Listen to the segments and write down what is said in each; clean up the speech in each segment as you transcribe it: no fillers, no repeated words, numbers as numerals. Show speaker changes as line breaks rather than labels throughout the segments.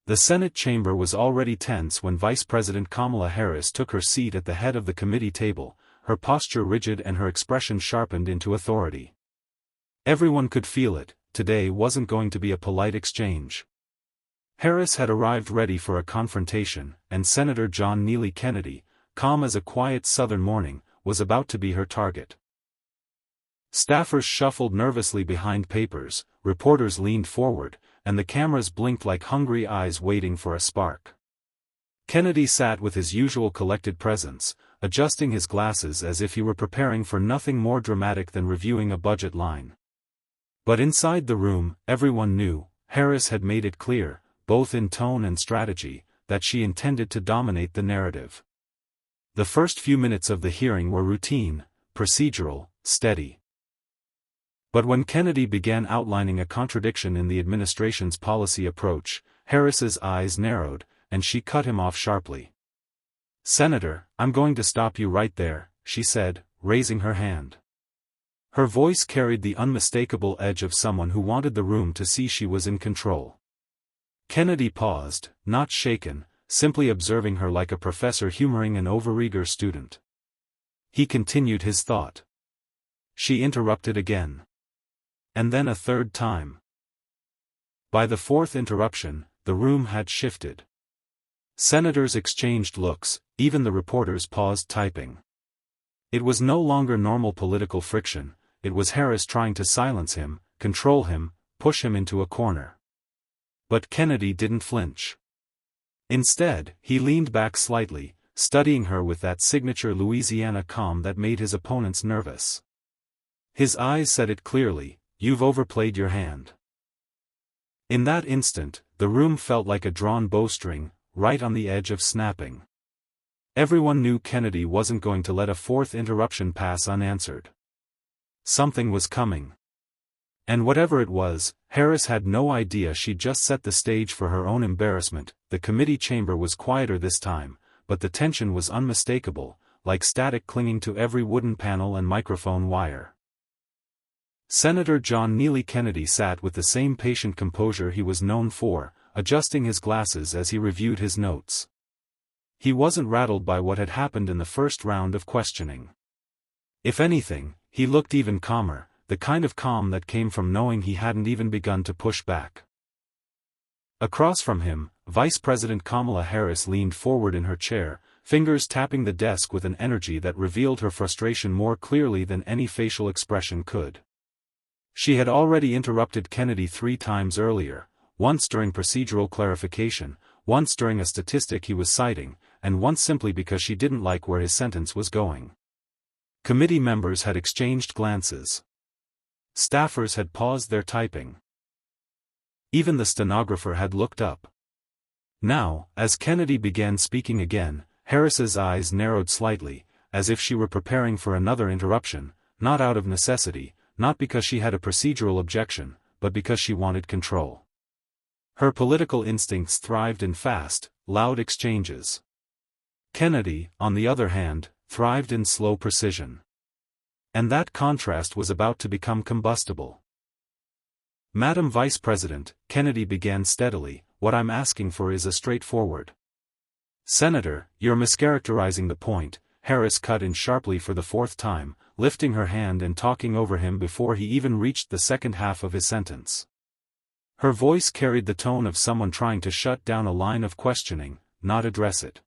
The Senate chamber was already tense when Vice President Kamala Harris took her seat at the head of the committee table, her posture rigid and her expression sharpened into authority. Everyone could feel it, today wasn't going to be a polite exchange. Harris had arrived ready for a confrontation, and Senator John Neely Kennedy, calm as a quiet southern morning, was about to be her target. Staffers shuffled nervously behind papers, reporters leaned forward, and the cameras blinked like hungry eyes waiting for a spark. Kennedy sat with his usual collected presence, adjusting his glasses as if he were preparing for nothing more dramatic than reviewing a budget line. But inside the room, everyone knew, Harris had made it clear, both in tone and strategy, that she intended to dominate the narrative. The first few minutes of the hearing were routine, procedural, steady. But when Kennedy began outlining a contradiction in the administration's policy approach, Harris's eyes narrowed, and she cut him off sharply. "Senator, I'm going to stop you right there," she said, raising her hand. Her voice carried the unmistakable edge of someone who wanted the room to see she was in control. Kennedy paused, not shaken, simply observing her like a professor humoring an overeager student. He continued his thought. She interrupted again. And then a third time. By the fourth interruption, the room had shifted. Senators exchanged looks, even the reporters paused typing. It was no longer normal political friction, it was Harris trying to silence him, control him, push him into a corner. But Kennedy didn't flinch. Instead, he leaned back slightly, studying her with that signature Louisiana calm that made his opponents nervous. His eyes said it clearly, "You've overplayed your hand." In that instant, the room felt like a drawn bowstring, right on the edge of snapping. Everyone knew Kennedy wasn't going to let a fourth interruption pass unanswered. Something was coming. And whatever it was, Harris had no idea she'd just set the stage for her own embarrassment. The committee chamber was quieter this time, but the tension was unmistakable, like static clinging to every wooden panel and microphone wire. Senator John Neely Kennedy sat with the same patient composure he was known for, adjusting his glasses as he reviewed his notes. He wasn't rattled by what had happened in the first round of questioning. If anything, he looked even calmer, the kind of calm that came from knowing he hadn't even begun to push back. Across from him, Vice President Kamala Harris leaned forward in her chair, fingers tapping the desk with an energy that revealed her frustration more clearly than any facial expression could. She had already interrupted Kennedy 3 times earlier, once during procedural clarification, once during a statistic he was citing, and once simply because she didn't like where his sentence was going. Committee members had exchanged glances. Staffers had paused their typing. Even the stenographer had looked up. Now, as Kennedy began speaking again, Harris's eyes narrowed slightly, as if she were preparing for another interruption, not out of necessity, not because she had a procedural objection, but because she wanted control. Her political instincts thrived in fast, loud exchanges. Kennedy, on the other hand, thrived in slow precision. And that contrast was about to become combustible. "Madam Vice President," Kennedy began steadily, "what I'm asking for is a straightforward." "Senator, you're mischaracterizing the point," Harris cut in sharply for the 4th time, lifting her hand and talking over him before he even reached the second half of his sentence. Her voice carried the tone of someone trying to shut down a line of questioning, not address it.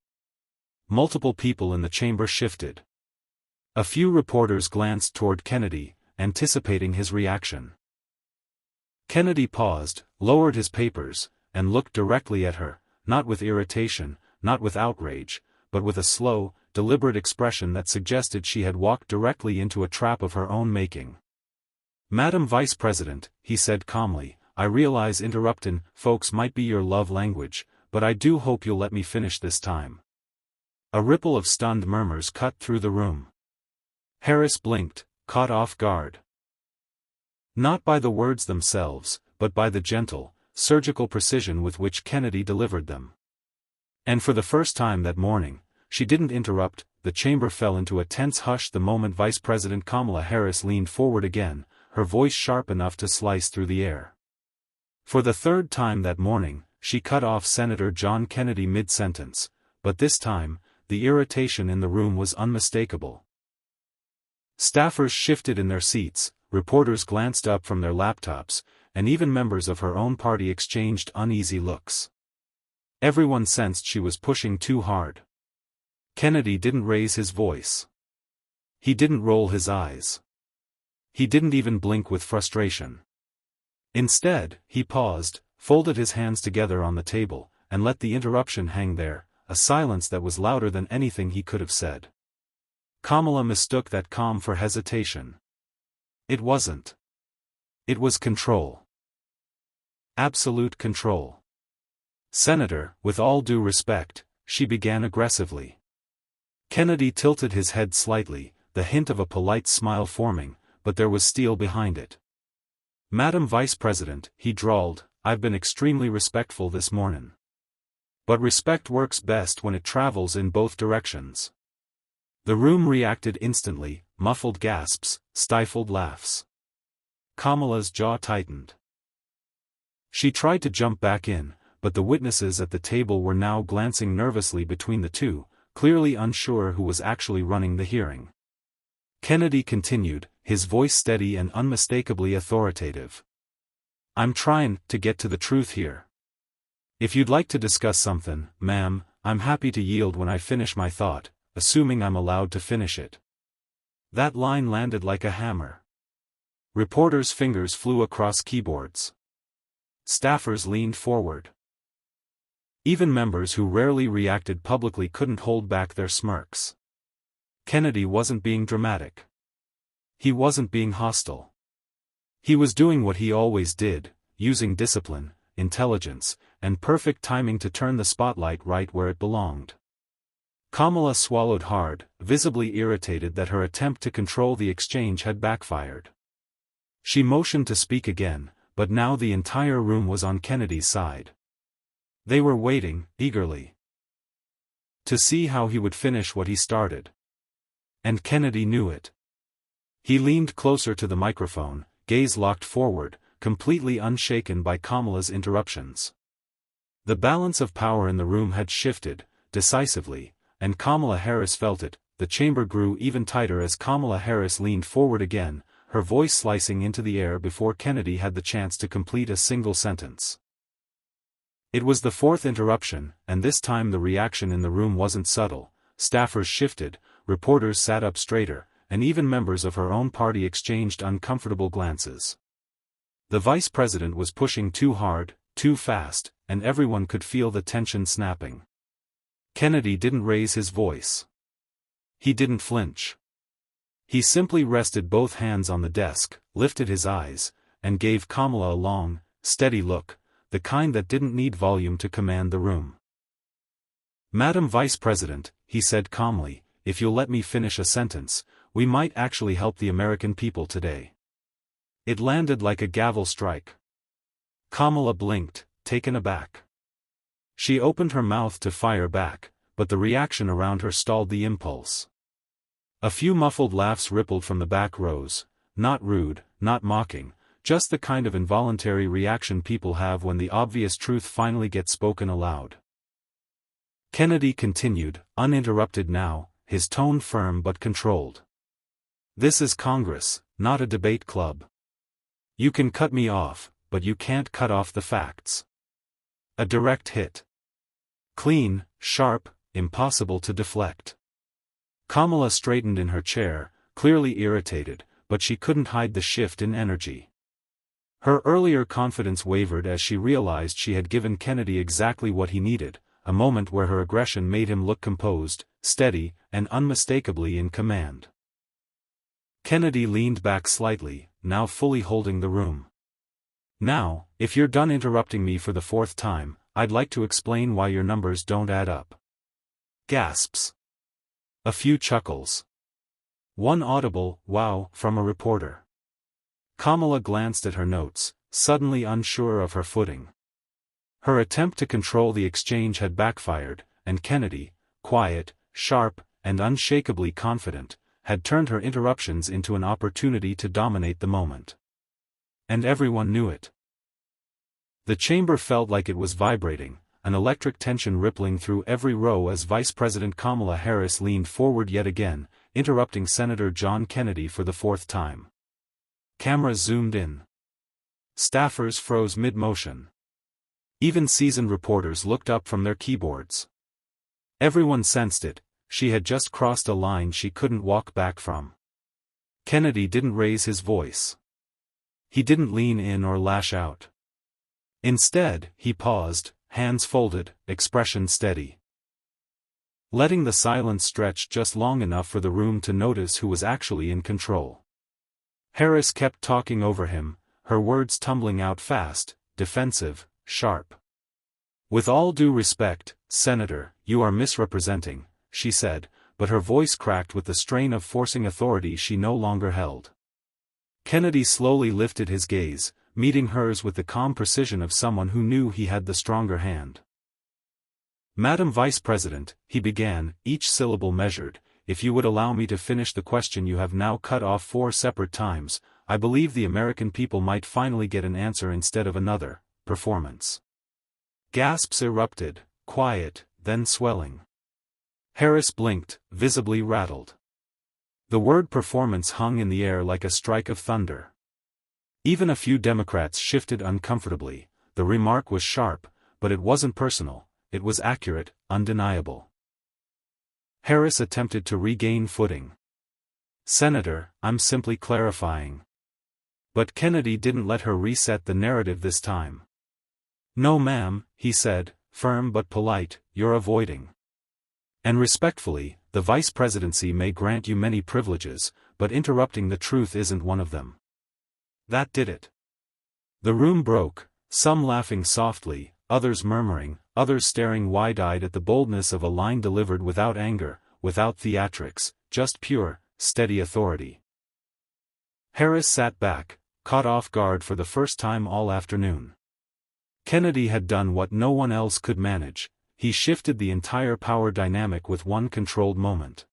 Multiple people in the chamber shifted. A few reporters glanced toward Kennedy, anticipating his reaction. Kennedy paused, lowered his papers, and looked directly at her, not with irritation, not with outrage, but with a slow, deliberate expression that suggested she had walked directly into a trap of her own making. "Madam Vice President," he said calmly, "I realize interruptin' folks might be your love language, but I do hope you'll let me finish this time." A ripple of stunned murmurs cut through the room. Harris blinked, caught off guard. Not by the words themselves, but by the gentle, surgical precision with which Kennedy delivered them. And for the first time that morning, she didn't interrupt. The chamber fell into a tense hush the moment Vice President Kamala Harris leaned forward again, her voice sharp enough to slice through the air. For the 3rd time that morning, she cut off Senator John Kennedy mid-sentence, but this time, the irritation in the room was unmistakable. Staffers shifted in their seats, reporters glanced up from their laptops, and even members of her own party exchanged uneasy looks. Everyone sensed she was pushing too hard. Kennedy didn't raise his voice. He didn't roll his eyes. He didn't even blink with frustration. Instead, he paused, folded his hands together on the table, and let the interruption hang there, a silence that was louder than anything he could have said. Kamala mistook that calm for hesitation. It wasn't. It was control. Absolute control. "Senator, with all due respect," she began aggressively. Kennedy tilted his head slightly, the hint of a polite smile forming, but there was steel behind it. "Madam Vice President," he drawled, "I've been extremely respectful this mornin'. But respect works best when it travels in both directions." The room reacted instantly, muffled gasps, stifled laughs. Kamala's jaw tightened. She tried to jump back in, but the witnesses at the table were now glancing nervously between the two, clearly unsure who was actually running the hearing. Kennedy continued, his voice steady and unmistakably authoritative. "I'm trying to get to the truth here. If you'd like to discuss something, ma'am, I'm happy to yield when I finish my thought, assuming I'm allowed to finish it." That line landed like a hammer. Reporters' fingers flew across keyboards. Staffers leaned forward. Even members who rarely reacted publicly couldn't hold back their smirks. Kennedy wasn't being dramatic. He wasn't being hostile. He was doing what he always did, using discipline, intelligence, and perfect timing to turn the spotlight right where it belonged. Kamala swallowed hard, visibly irritated that her attempt to control the exchange had backfired. She motioned to speak again, but now the entire room was on Kennedy's side. They were waiting, eagerly, to see how he would finish what he started. And Kennedy knew it. He leaned closer to the microphone, gaze locked forward, completely unshaken by Kamala's interruptions. The balance of power in the room had shifted, decisively, and Kamala Harris felt it. The chamber grew even tighter as Kamala Harris leaned forward again, her voice slicing into the air before Kennedy had the chance to complete a single sentence. It was the fourth interruption, and this time the reaction in the room wasn't subtle. Staffers shifted, reporters sat up straighter, and even members of her own party exchanged uncomfortable glances. The vice president was pushing too hard, too fast, and everyone could feel the tension snapping. Kennedy didn't raise his voice. He didn't flinch. He simply rested both hands on the desk, lifted his eyes, and gave Kamala a long, steady look, the kind that didn't need volume to command the room. "Madam Vice President," he said calmly, "if you'll let me finish a sentence, we might actually help the American people today." It landed like a gavel strike. Kamala blinked, taken aback. She opened her mouth to fire back, but the reaction around her stalled the impulse. A few muffled laughs rippled from the back rows, not rude, not mocking, just the kind of involuntary reaction people have when the obvious truth finally gets spoken aloud. Kennedy continued, uninterrupted now, his tone firm but controlled. "This is Congress, not a debate club. You can cut me off, but you can't cut off the facts." A direct hit. Clean, sharp, impossible to deflect. Kamala straightened in her chair, clearly irritated, but she couldn't hide the shift in energy. Her earlier confidence wavered as she realized she had given Kennedy exactly what he needed, a moment where her aggression made him look composed, steady, and unmistakably in command. Kennedy leaned back slightly, now fully holding the room. "Now, if you're done interrupting me for the fourth time, I'd like to explain why your numbers don't add up." Gasps. A few chuckles. One audible "wow" from a reporter. Kamala glanced at her notes, suddenly unsure of her footing. Her attempt to control the exchange had backfired, and Kennedy, quiet, sharp, and unshakably confident, had turned her interruptions into an opportunity to dominate the moment. And everyone knew it. The chamber felt like it was vibrating, an electric tension rippling through every row as Vice President Kamala Harris leaned forward yet again, interrupting Senator John Kennedy for the fourth time. Cameras zoomed in. Staffers froze mid-motion. Even seasoned reporters looked up from their keyboards. Everyone sensed it, she had just crossed a line she couldn't walk back from. Kennedy didn't raise his voice. He didn't lean in or lash out. Instead, he paused, hands folded, expression steady. Letting the silence stretch just long enough for the room to notice who was actually in control. Harris kept talking over him, her words tumbling out fast, defensive, sharp. "With all due respect, Senator, you are misrepresenting," she said, but her voice cracked with the strain of forcing authority she no longer held. Kennedy slowly lifted his gaze, meeting hers with the calm precision of someone who knew he had the stronger hand. "Madam Vice President," he began, each syllable measured, "if you would allow me to finish the question you have now cut off 4 separate times, I believe the American people might finally get an answer instead of another performance." Gasps erupted, quiet, then swelling. Harris blinked, visibly rattled. The word performance hung in the air like a strike of thunder. Even a few Democrats shifted uncomfortably. The remark was sharp, but it wasn't personal, it was accurate, undeniable. Harris attempted to regain footing. "Senator, I'm simply clarifying." But Kennedy didn't let her reset the narrative this time. "No ma'am," he said, firm but polite, "you're avoiding. And respectfully, the vice presidency may grant you many privileges, but interrupting the truth isn't one of them." That did it. The room broke, some laughing softly, others murmuring, others staring wide-eyed at the boldness of a line delivered without anger, without theatrics, just pure, steady authority. Harris sat back, caught off guard for the first time all afternoon. Kennedy had done what no one else could manage. He shifted the entire power dynamic with one controlled moment.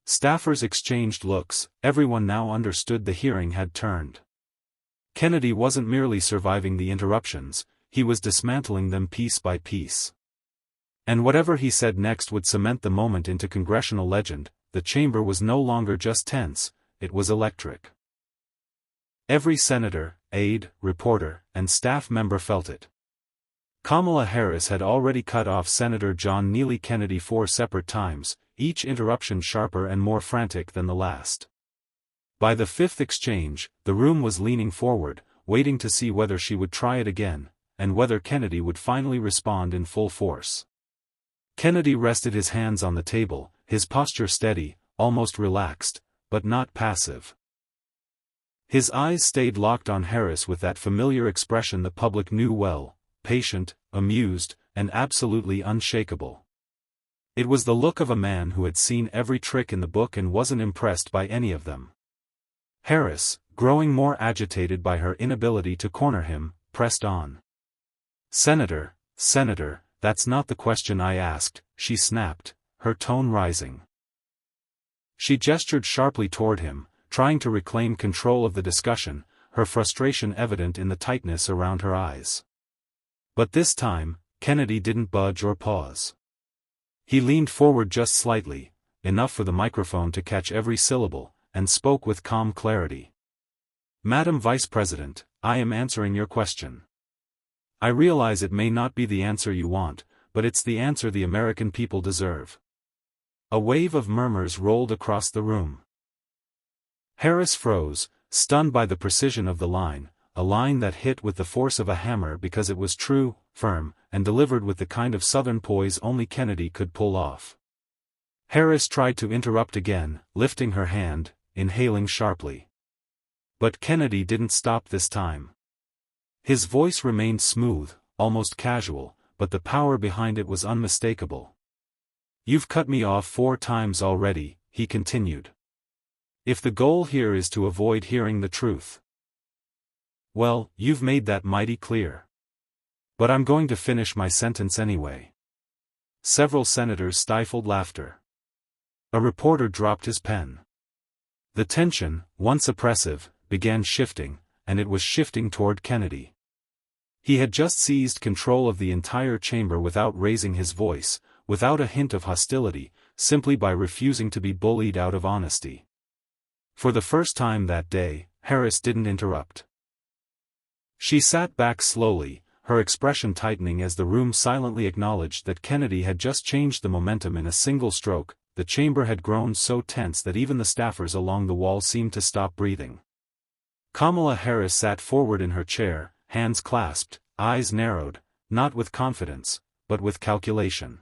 Staffers exchanged looks, everyone now understood the hearing had turned. Kennedy wasn't merely surviving the interruptions, he was dismantling them piece by piece. And whatever he said next would cement the moment into congressional legend. The chamber was no longer just tense, it was electric. Every senator, aide, reporter, and staff member felt it. Kamala Harris had already cut off Senator John Neely Kennedy 4 separate times, each interruption sharper and more frantic than the last. By the 5th exchange, the room was leaning forward, waiting to see whether she would try it again, and whether Kennedy would finally respond in full force. Kennedy rested his hands on the table, his posture steady, almost relaxed, but not passive. His eyes stayed locked on Harris with that familiar expression the public knew well, patient, amused, and absolutely unshakable. It was the look of a man who had seen every trick in the book and wasn't impressed by any of them. Harris, growing more agitated by her inability to corner him, pressed on. Senator, that's not the question I asked," she snapped, her tone rising. She gestured sharply toward him, trying to reclaim control of the discussion, her frustration evident in the tightness around her eyes. But this time, Kennedy didn't budge or pause. He leaned forward just slightly, enough for the microphone to catch every syllable, and spoke with calm clarity. "Madam Vice President, I am answering your question. I realize it may not be the answer you want, but it's the answer the American people deserve." A wave of murmurs rolled across the room. Harris froze, stunned by the precision of the line, a line that hit with the force of a hammer because it was true, firm, and delivered with the kind of Southern poise only Kennedy could pull off. Harris tried to interrupt again, lifting her hand, inhaling sharply. But Kennedy didn't stop this time. His voice remained smooth, almost casual, but the power behind it was unmistakable. "You've cut me off 4 times already," he continued. "If the goal here is to avoid hearing the truth, well, you've made that mighty clear. But I'm going to finish my sentence anyway." Several senators stifled laughter. A reporter dropped his pen. The tension, once oppressive, began shifting, and it was shifting toward Kennedy. He had just seized control of the entire chamber without raising his voice, without a hint of hostility, simply by refusing to be bullied out of honesty. For the first time that day, Harris didn't interrupt. She sat back slowly, her expression tightening as the room silently acknowledged that Kennedy had just changed the momentum in a single stroke. The chamber had grown so tense that even the staffers along the wall seemed to stop breathing. Kamala Harris sat forward in her chair, hands clasped, eyes narrowed, not with confidence, but with calculation.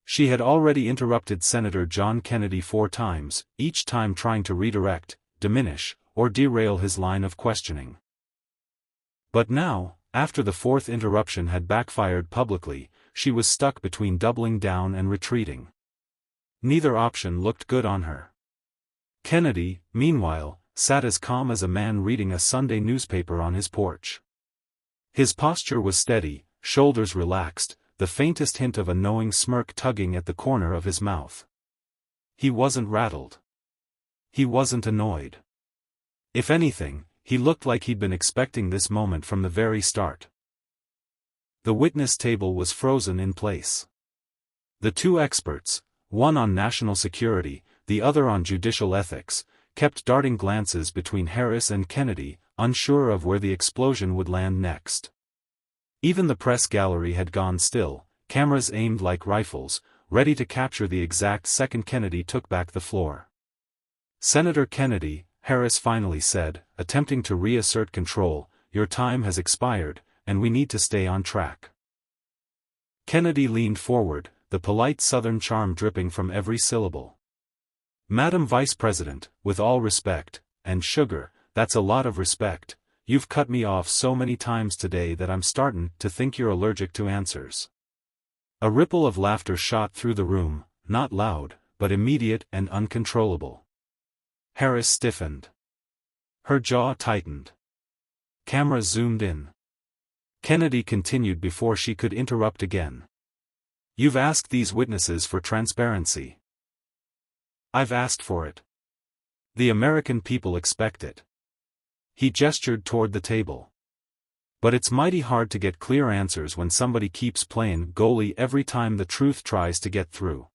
She had already interrupted Senator John Kennedy 4 times, each time trying to redirect, diminish, or derail his line of questioning. But now, after the 4th interruption had backfired publicly, she was stuck between doubling down and retreating. Neither option looked good on her. Kennedy, meanwhile, sat as calm as a man reading a Sunday newspaper on his porch. His posture was steady, shoulders relaxed, the faintest hint of a knowing smirk tugging at the corner of his mouth. He wasn't rattled. He wasn't annoyed. If anything, he looked like he'd been expecting this moment from the very start. The witness table was frozen in place. The 2 experts, one on national security, the other on judicial ethics, kept darting glances between Harris and Kennedy, unsure of where the explosion would land next. Even the press gallery had gone still, cameras aimed like rifles, ready to capture the exact second Kennedy took back the floor. "Senator Kennedy," Harris finally said, attempting to reassert control, "your time has expired, and we need to stay on track." Kennedy leaned forward, the polite Southern charm dripping from every syllable. "Madam Vice President, with all respect, and sugar, that's a lot of respect, you've cut me off so many times today that I'm startin' to think you're allergic to answers." A ripple of laughter shot through the room, not loud, but immediate and uncontrollable. Harris stiffened. Her jaw tightened. Camera zoomed in. Kennedy continued before she could interrupt again. "You've asked these witnesses for transparency. I've asked for it. The American people expect it." He gestured toward the table. "But it's mighty hard to get clear answers when somebody keeps playing goalie every time the truth tries to get through."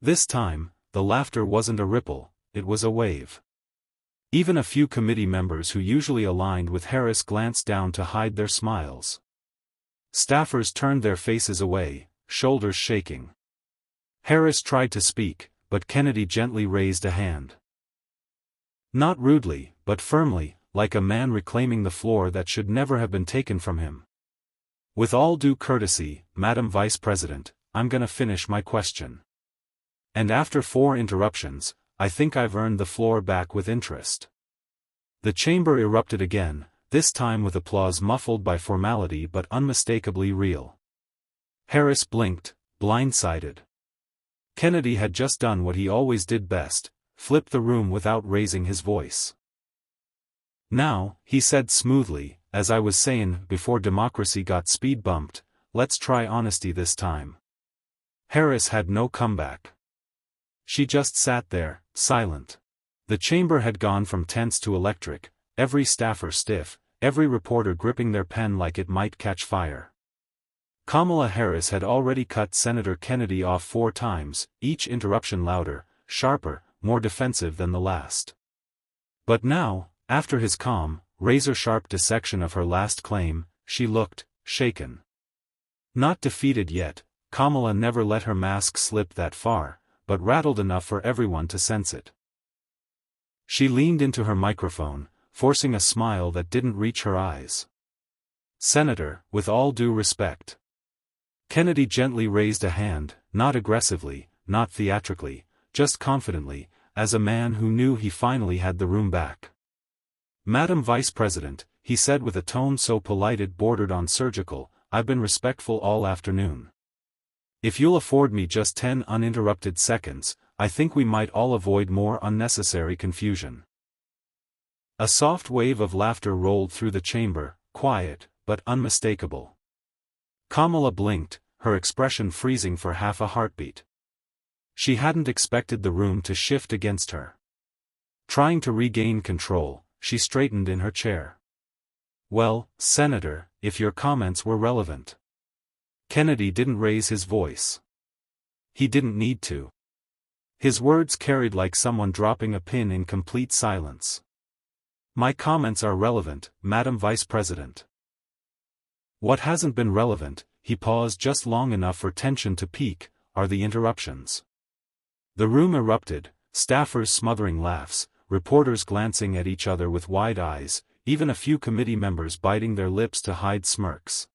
This time, the laughter wasn't a ripple, it was a wave. Even a few committee members who usually aligned with Harris glanced down to hide their smiles. Staffers turned their faces away, shoulders shaking. Harris tried to speak, but Kennedy gently raised a hand. Not rudely, but firmly, like a man reclaiming the floor that should never have been taken from him. "With all due courtesy, Madam Vice President, I'm gonna finish my question. And after 4 interruptions, I think I've earned the floor back with interest." The chamber erupted again, this time with applause muffled by formality but unmistakably real. Harris blinked, blindsided. Kennedy had just done what he always did best, flipped the room without raising his voice. "Now," he said smoothly, "as I was sayin' before democracy got speed bumped, let's try honesty this time." Harris had no comeback. She just sat there, silent. The chamber had gone from tense to electric, every staffer stiff, every reporter gripping their pen like it might catch fire. Kamala Harris had already cut Senator Kennedy off 4 times, each interruption louder, sharper, more defensive than the last. But now, after his calm, razor-sharp dissection of her last claim, she looked shaken. Not defeated yet, Kamala never let her mask slip that far, but rattled enough for everyone to sense it. She leaned into her microphone, forcing a smile that didn't reach her eyes. "Senator, with all due respect." Kennedy gently raised a hand, not aggressively, not theatrically, just confidently, as a man who knew he finally had the room back. "Madam Vice President," he said with a tone so polite it bordered on surgical, "I've been respectful all afternoon. If you'll afford me just 10 uninterrupted seconds, I think we might all avoid more unnecessary confusion." A soft wave of laughter rolled through the chamber, quiet, but unmistakable. Kamala blinked, her expression freezing for half a heartbeat. She hadn't expected the room to shift against her. Trying to regain control, she straightened in her chair. "Well, Senator," if your comments were relevant. Kennedy didn't raise his voice. He didn't need to. His words carried like someone dropping a pin in complete silence. My comments are relevant, Madam Vice President. What hasn't been relevant, he paused just long enough for tension to peak, are the interruptions. The room erupted, staffers smothering laughs, reporters glancing at each other with wide eyes, even a few committee members biting their lips to hide smirks.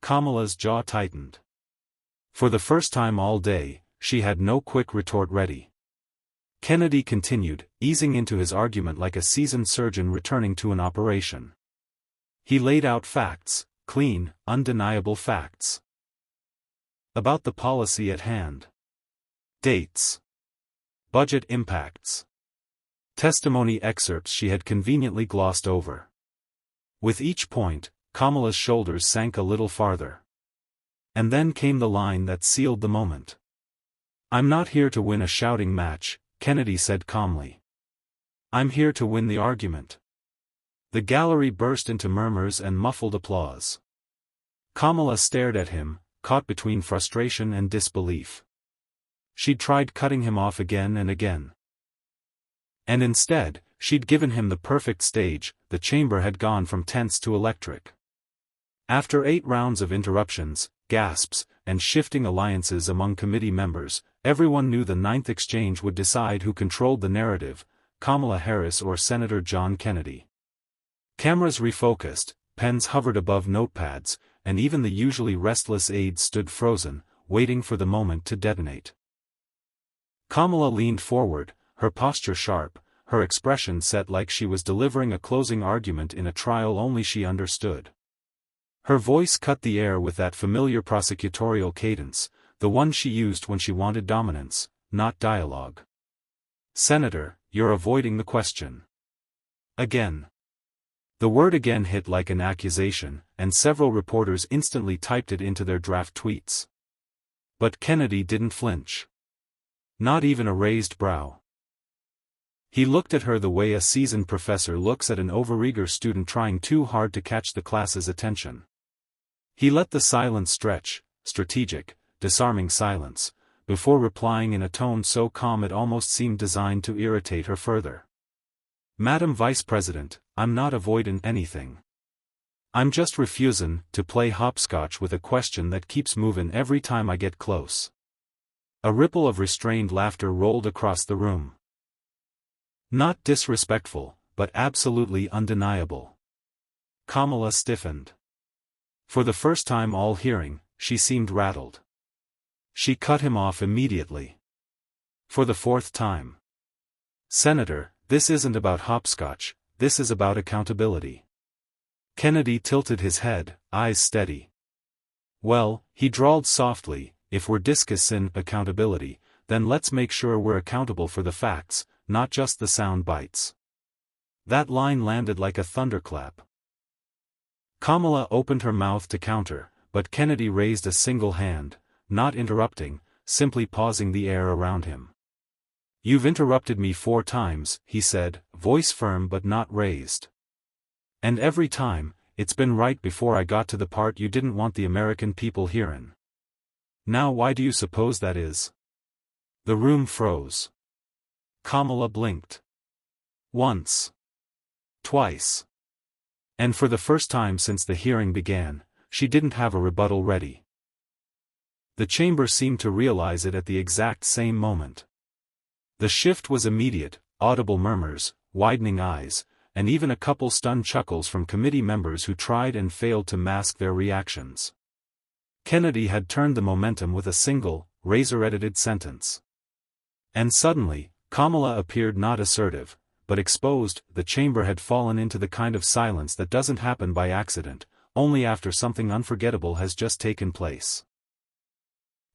Kamala's jaw tightened. For the first time all day, she had no quick retort ready. Kennedy continued, easing into his argument like a seasoned surgeon returning to an operation. He laid out facts, clean, undeniable facts. About the policy at hand. Dates. Budget impacts. Testimony excerpts she had conveniently glossed over. With each point, Kamala's shoulders sank a little farther. And then came the line that sealed the moment. I'm not here to win a shouting match, Kennedy said calmly. I'm here to win the argument. The gallery burst into murmurs and muffled applause. Kamala stared at him, caught between frustration and disbelief. She'd tried cutting him off again and again. And instead, she'd given him the perfect stage. The chamber had gone from tense to electric. After 8 rounds of interruptions, gasps, and shifting alliances among committee members, everyone knew the 9th exchange would decide who controlled the narrative, Kamala Harris or Senator John Kennedy. Cameras refocused, pens hovered above notepads, and even the usually restless aides stood frozen, waiting for the moment to detonate. Kamala leaned forward, her posture sharp, her expression set like she was delivering a closing argument in a trial only she understood. Her voice cut the air with that familiar prosecutorial cadence, the one she used when she wanted dominance, not dialogue. Senator, you're avoiding the question. Again. The word again hit like an accusation, and several reporters instantly typed it into their draft tweets. But Kennedy didn't flinch. Not even a raised brow. He looked at her the way a seasoned professor looks at an overeager student trying too hard to catch the class's attention. He let the silence stretch, strategic, disarming silence, before replying in a tone so calm it almost seemed designed to irritate her further. Madam Vice President, I'm not avoiding anything. I'm just refusing to play hopscotch with a question that keeps moving every time I get close. A ripple of restrained laughter rolled across the room. Not disrespectful, but absolutely undeniable. Kamala stiffened. For the first time all hearing, she seemed rattled. She cut him off immediately. For the 4th time. Senator, this isn't about hopscotch, this is about accountability. Kennedy tilted his head, eyes steady. Well, he drawled softly, if we're discussing accountability, then let's make sure we're accountable for the facts, not just the sound bites. That line landed like a thunderclap. Kamala opened her mouth to counter, but Kennedy raised a single hand, not interrupting, simply pausing the air around him. You've interrupted me 4 times, he said, voice firm but not raised. And every time, it's been right before I got to the part you didn't want the American people hearin'. Now why do you suppose that is? The room froze. Kamala blinked. Once. Twice. And for the first time since the hearing began, she didn't have a rebuttal ready. The chamber seemed to realize it at the exact same moment. The shift was immediate, audible murmurs, widening eyes, and even a couple stunned chuckles from committee members who tried and failed to mask their reactions. Kennedy had turned the momentum with a single, razor-edited sentence. And suddenly, Kamala appeared not assertive, but exposed. The chamber had fallen into the kind of silence that doesn't happen by accident, only after something unforgettable has just taken place.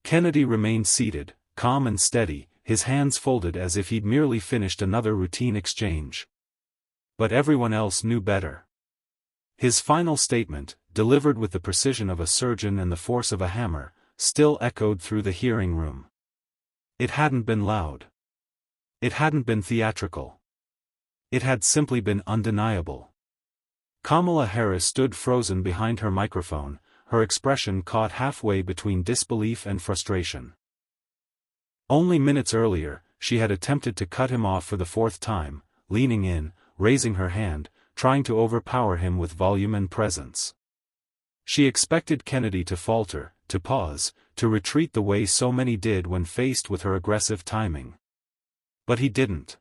Kennedy remained seated, calm and steady, his hands folded as if he'd merely finished another routine exchange. But everyone else knew better. His final statement, delivered with the precision of a surgeon and the force of a hammer, still echoed through the hearing room. It hadn't been loud. It hadn't been theatrical. It had simply been undeniable. Kamala Harris stood frozen behind her microphone, her expression caught halfway between disbelief and frustration. Only minutes earlier, she had attempted to cut him off for the fourth time, leaning in, raising her hand, trying to overpower him with volume and presence. She expected Kennedy to falter, to pause, to retreat the way so many did when faced with her aggressive timing. But he didn't.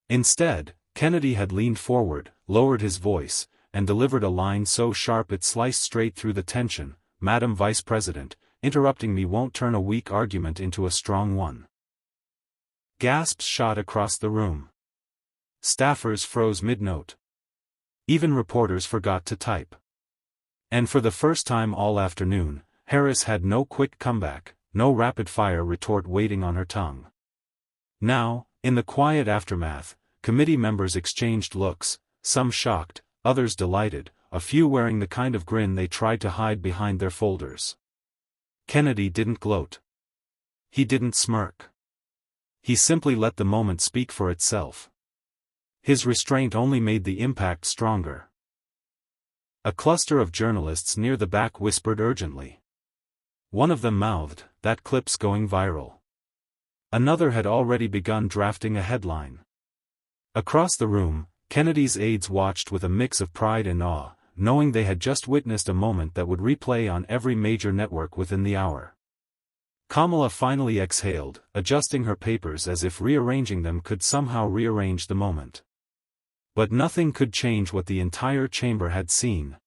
Instead, Kennedy had leaned forward, lowered his voice, and delivered a line so sharp it sliced straight through the tension. "Madam Vice President, interrupting me won't turn a weak argument into a strong one." Gasps shot across the room. Staffers froze mid-note. Even reporters forgot to type. And for the first time all afternoon, Harris had no quick comeback, no rapid-fire retort waiting on her tongue. Now, in the quiet aftermath, committee members exchanged looks, some shocked, others delighted, a few wearing the kind of grin they tried to hide behind their folders. Kennedy didn't gloat. He didn't smirk. He simply let the moment speak for itself. His restraint only made the impact stronger. A cluster of journalists near the back whispered urgently. One of them mouthed, "That clip's going viral." Another had already begun drafting a headline. Across the room, Kennedy's aides watched with a mix of pride and awe, knowing they had just witnessed a moment that would replay on every major network within the hour. Kamala finally exhaled, adjusting her papers as if rearranging them could somehow rearrange the moment. But nothing could change what the entire chamber had seen.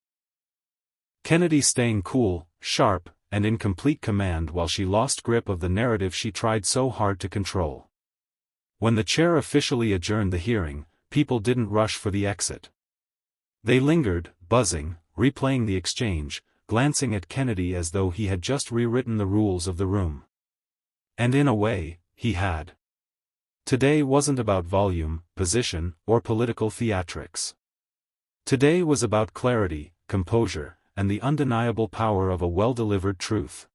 Kennedy staying cool, sharp, and in complete command while she lost grip of the narrative she tried so hard to control. When the chair officially adjourned the hearing, people didn't rush for the exit. They lingered, buzzing, replaying the exchange, glancing at Kennedy as though he had just rewritten the rules of the room. And in a way, he had. Today wasn't about volume, position, or political theatrics. Today was about clarity, composure, and the undeniable power of a well-delivered truth.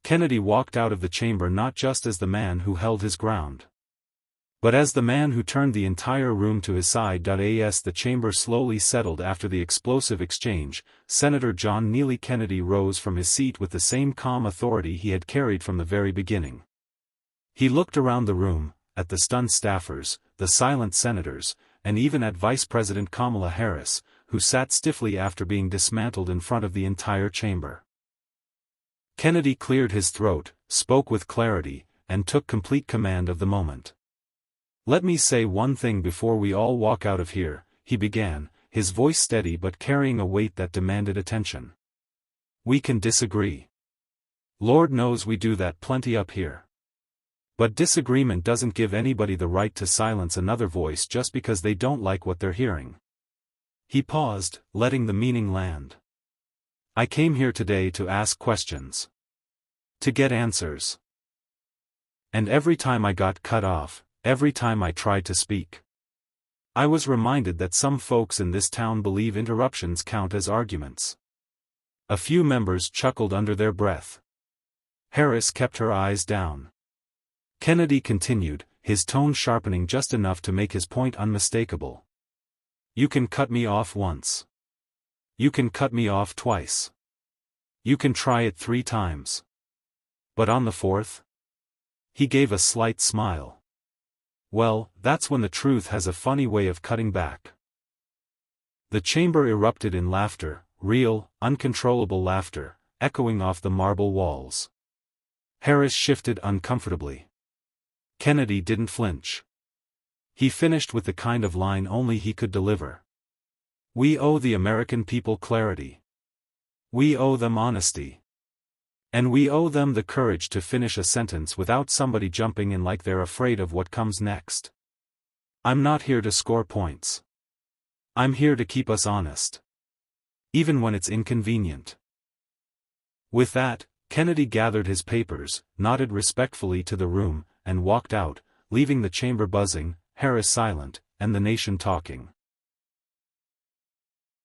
Kennedy walked out of the chamber not just as the man who held his ground, but as the man who turned the entire room to his side. As the chamber slowly settled after the explosive exchange, Senator John Neely Kennedy rose from his seat with the same calm authority he had carried from the very beginning. He looked around the room, at the stunned staffers, the silent senators, and even at Vice President Kamala Harris, who sat stiffly after being dismantled in front of the entire chamber. Kennedy cleared his throat, spoke with clarity, and took complete command of the moment. "Let me say one thing before we all walk out of here," he began, his voice steady but carrying a weight that demanded attention. "We can disagree. Lord knows we do that plenty up here. But disagreement doesn't give anybody the right to silence another voice just because they don't like what they're hearing." He paused, letting the meaning land. "I came here today to ask questions. To get answers. And every time I got cut off, every time I tried to speak, I was reminded that some folks in this town believe interruptions count as arguments." A few members chuckled under their breath. Harris kept her eyes down. Kennedy continued, his tone sharpening just enough to make his point unmistakable. "You can cut me off once. You can cut me off twice. You can try it 3 times. But on the 4th? He gave a slight smile. "Well, that's when the truth has a funny way of cutting back." The chamber erupted in laughter, real, uncontrollable laughter, echoing off the marble walls. Harris shifted uncomfortably. Kennedy didn't flinch. He finished with the kind of line only he could deliver. "We owe the American people clarity. We owe them honesty. And we owe them the courage to finish a sentence without somebody jumping in like they're afraid of what comes next. I'm not here to score points. I'm here to keep us honest. Even when it's inconvenient." With that, Kennedy gathered his papers, nodded respectfully to the room, and walked out, leaving the chamber buzzing, Harris silent, and the nation talking.